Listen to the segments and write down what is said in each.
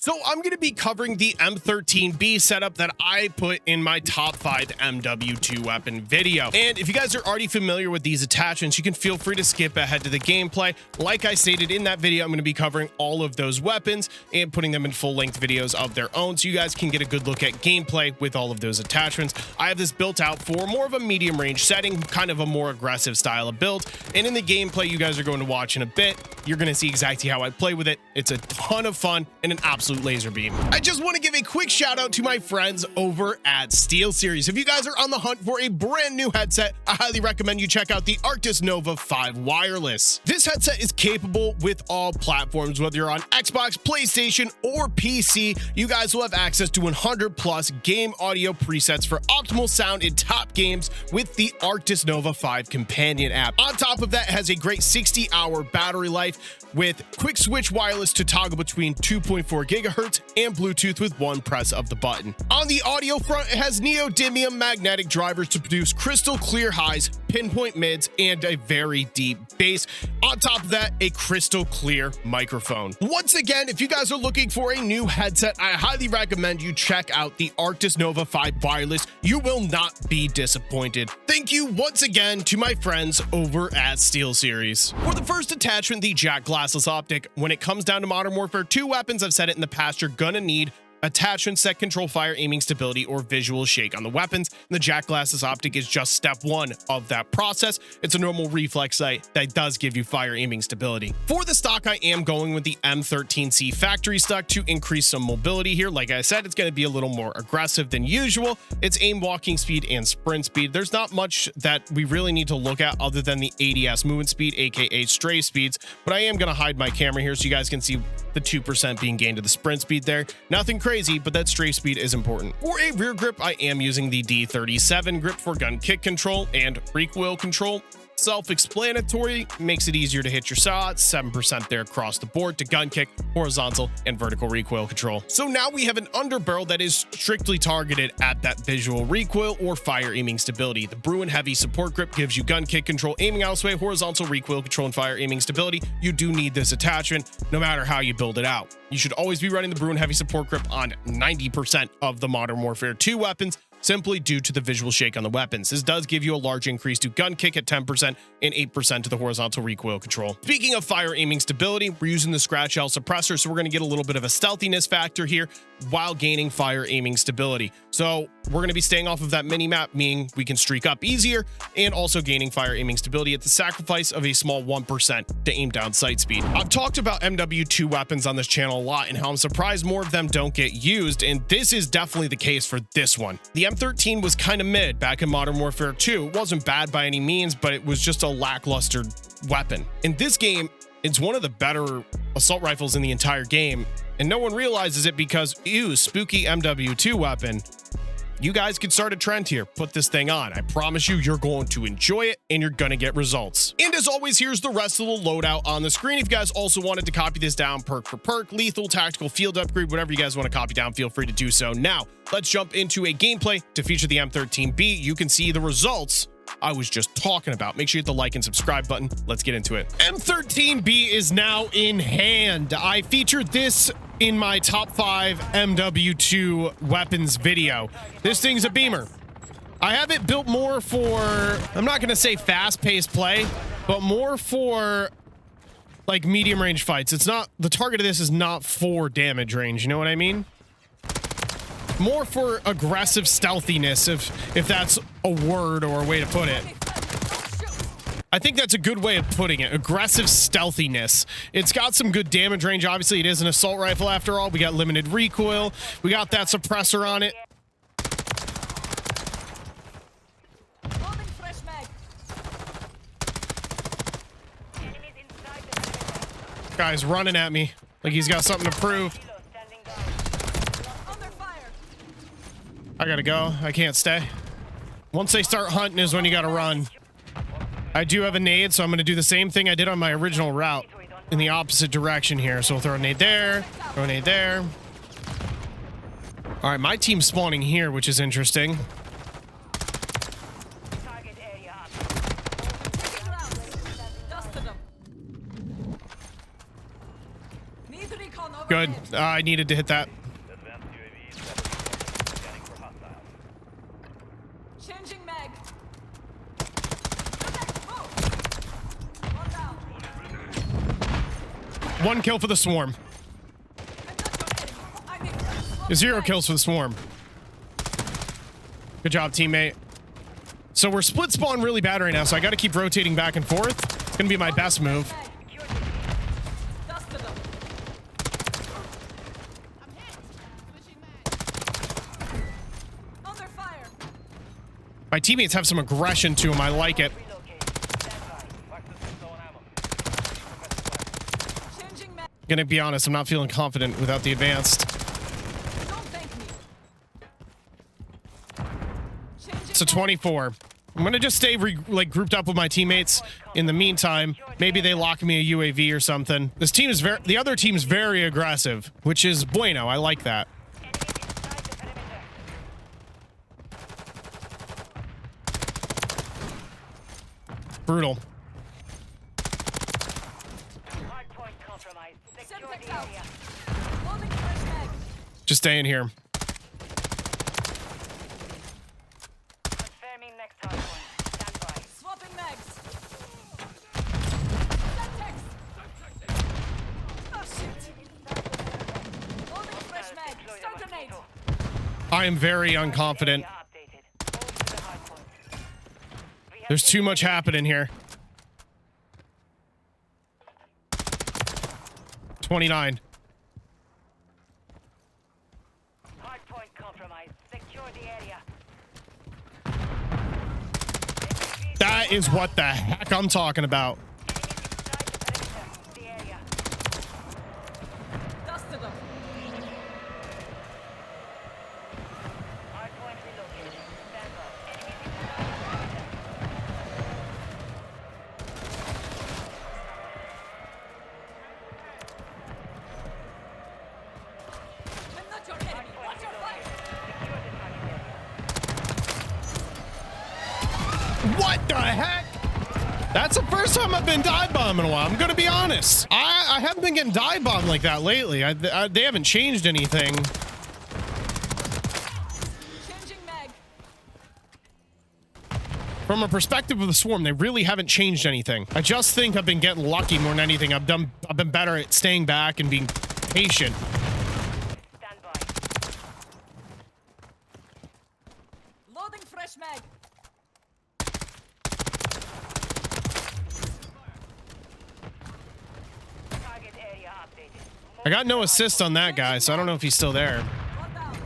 So I'm going to be covering the M13B setup that I put in my top 5 MW2 weapon video. And if you guys are already familiar with these attachments, you can feel free to skip ahead to the gameplay. Like I stated in that video, I'm going to be covering all of those weapons and putting them in full-length videos of their own, so you guys can get a good look at gameplay with all of those attachments. I have this built out for more of a medium range setting, kind of a more aggressive style of build. And in the gameplay you guys are going to watch in a bit, you're going to see exactly how I play with it. It's a ton of fun and an absolute laser beam. I just want to give a quick shout out to my friends over at SteelSeries. If you guys are on the hunt for a brand new headset, I highly recommend you check out the Arctis Nova 5 wireless. This headset is capable with all platforms, whether you're on Xbox, PlayStation, or PC. You guys will have access to 100 plus game audio presets for optimal sound in top games with the Arctis Nova 5 companion app. On top of that, it has a great 60-hour battery life with quick switch wireless to toggle between 2.4 gigahertz and Bluetooth with one press of the button. On the audio front, it has neodymium magnetic drivers to produce crystal clear highs, pinpoint mids, and a very deep bass. On top of that, a crystal clear microphone. Once again, if you guys are looking for a new headset, I highly recommend you check out the Arctis Nova 5 wireless. You will not be disappointed. Thank you once again to my friends over at SteelSeries. For the first attachment, the Jack Glassless Optic. When it comes down to Modern Warfare 2 weapons, I've said it in the past, you're gonna need attachments that control fire, aiming stability, or visual shake on the weapons. And the Jack Glassless Optic is just step one of that process. It's a normal reflex sight that does give you fire aiming stability. For the stock, I am going with the M13C factory stock to increase some mobility here. Like I said, it's going to be a little more aggressive than usual. It's aim, walking speed, and sprint speed. There's not much that we really need to look at other than the ADS movement speed, aka stray speeds, but I am going to hide my camera here so you guys can see the 2% being gained to the sprint speed there. Nothing crazy, but that stray speed is important. For a rear grip, I am using the D37 grip for gun kick control and recoil control. Self-explanatory, makes it easier to hit your shots, 7% there across the board to gun kick, horizontal, and vertical recoil control. So now we have an underbarrel that is strictly targeted at that visual recoil or fire aiming stability. The Bruen heavy support grip gives you gun kick control, aiming out of sway, horizontal recoil control, and fire aiming stability. You do need this attachment no matter how you build it out. You should always be running the Bruen heavy support grip on 90% of the Modern Warfare 2 weapons, simply due to the visual shake on the weapons. This does give you a large increase to gun kick at 10% and 8% to the horizontal recoil control. Speaking of fire aiming stability, we're using the scratch L suppressor, so we're going to get a little bit of a stealthiness factor here while gaining fire aiming stability. So we're going to be staying off of that mini map, meaning we can streak up easier and also gaining fire aiming stability at the sacrifice of a small 1% to aim down sight speed. I've talked about MW2 weapons on this channel a lot and how I'm surprised more of them don't get used, and this is definitely the case for this one. The M13 was kind of mid back in Modern Warfare 2. It wasn't bad by any means, but it was just a lackluster weapon. In this game, it's one of the better assault rifles in the entire game, and no one realizes it because, ew, spooky MW2 weapon. You guys could start a trend here. Put this thing on. I promise you, you're going to enjoy it and you're going to get results. And as always, here's the rest of the loadout on the screen. If you guys also wanted to copy this down perk for perk, lethal, tactical, field upgrade, whatever you guys want to copy down, feel free to do so. Now, let's jump into a gameplay to feature the M13B. You can see the results I was just talking about. Make sure you hit the like and subscribe button. Let's get into it. M13B is now in hand. I featured this in my top 5 MW2 weapons video. This thing's a beamer. I have it built more for, I'm not going to say fast-paced play, but more for like medium range fights. It's not, the target of this is not for damage range, you know what I mean? More for aggressive stealthiness, if that's a word or a way to put it. I think that's a good way of putting it. Aggressive stealthiness. It's got some good damage range. Obviously, it is an assault rifle after all. We got limited recoil. We got that suppressor on it. Guy's running at me like he's got something to prove. I gotta go. I can't stay. Once they start hunting is when you gotta run. I do have a nade, so I'm gonna do the same thing I did on my original route in the opposite direction here. So we'll throw a nade there, throw a nade there. All right, my team's spawning here, which is interesting. Good. I needed to hit that. Changing mag. One kill for the swarm. 0 kills for the swarm. Good job, teammate. So we're split spawn really bad right now, so I got to keep rotating back and forth. It's going to be my best move. My teammates have some aggression to them. I like it. Gonna be honest, I'm not feeling confident without the advanced. So 24. I'm gonna just stay like grouped up with my teammates. In the meantime, maybe they lock me a UAV or something. This team is the other team's very aggressive, which is bueno. I like that. Brutal. Just staying here. Confirming next hard point. Stand by. Swapping mags. Oh shit. Loading fresh mag. Start grenade. I am very unconfident. There's too much happening here. 29. Hardpoint compromised. Secure the area. That is what the heck I'm talking about. The area. Dusted them. Hardpoint relocated. Stand by. I'm not your enemy. Watch your fire. What the heck? That's the first time I've been dive bombed in a while. I'm gonna be honest. I haven't been getting dive bombed like that lately. They haven't changed anything. Changing mag. From a perspective of the swarm, they really haven't changed anything. I just think I've been getting lucky more than anything. I've been better at staying back and being patient. Stand by. Loading fresh mag. Target area updated. I got no assist on that guy, so I don't know if he's still there. One down.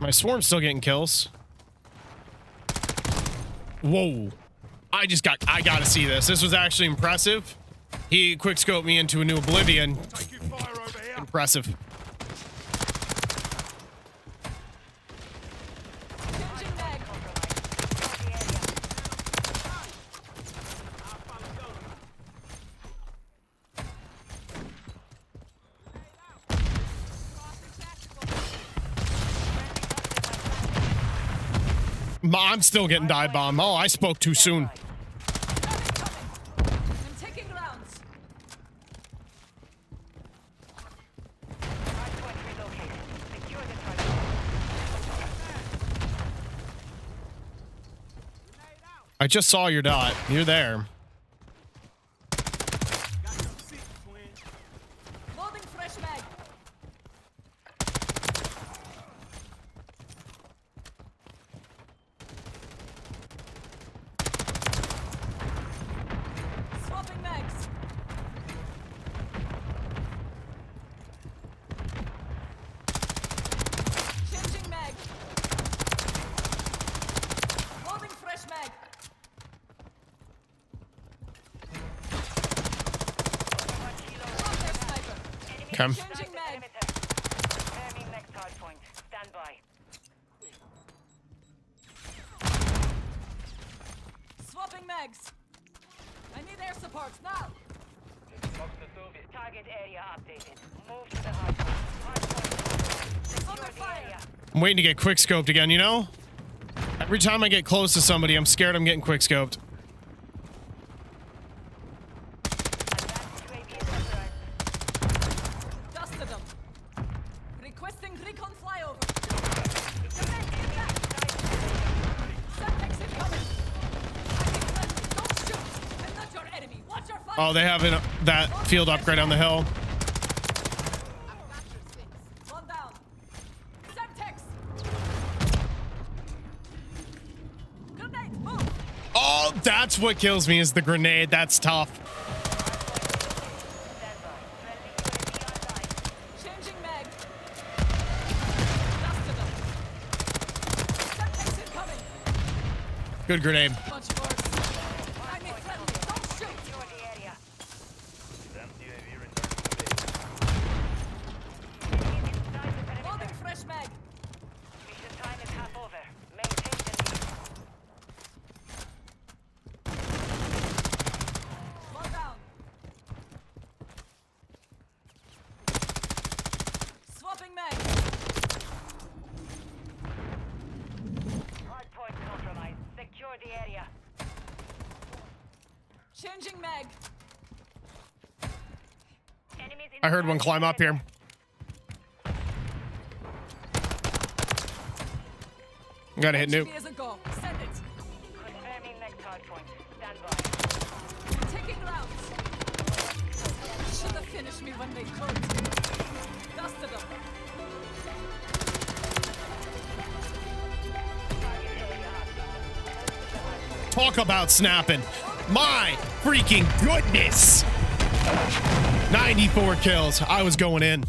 My swarm's still getting kills. Whoa. I gotta see this. This was actually impressive. He quickscoped me into a new oblivion. Impressive. Changing mag. I'm still getting dive bombed. Oh, I spoke too soon. I'm taking rounds. Hardpoint relocated. Secure the target. I just saw your dot. You're there. Loading fresh mag. Swapping mags. Changing mag. Loading fresh mag. Drop their sniper. Okay. Changing mag. Confirming next hardpoint. Stand by. Swapping mags. I need air support now. Target area updated. Move to the hardpoint. Hardpoint. Secure Under the fire. area. I'm waiting to get quickscoped again, you know? Every time I get close to somebody, I'm scared I'm getting quickscoped. Advanced UAV is authorized. Requesting recon flyover. Defend the attack. Subtext incoming. Acting friendly. Don't shoot. I'm not your enemy. Watch your fire. Oh, they have that field upgrade on the hill. One down. Subtext. Grenade, move. Oh, that's what kills me is the grenade. That's tough. Changing mag. Dusted them. Subtext incoming. Good grenade. Much worse. Enemy friendly. Don't shoot. Secure the area. Loading fresh mag. Mission time is half over. Maintain the lead. One down. Swapping mag. Hard point compromised. Secure the area. Changing mag. Enemies in I heard one climb up here. Gotta hit nuke. HB as a go. Send it. Confirming next hard point. Stand by. Taking rounds. Should have finished me when they could. Dusted them. Talk about snapping. My freaking goodness. 94 kills. I was going in.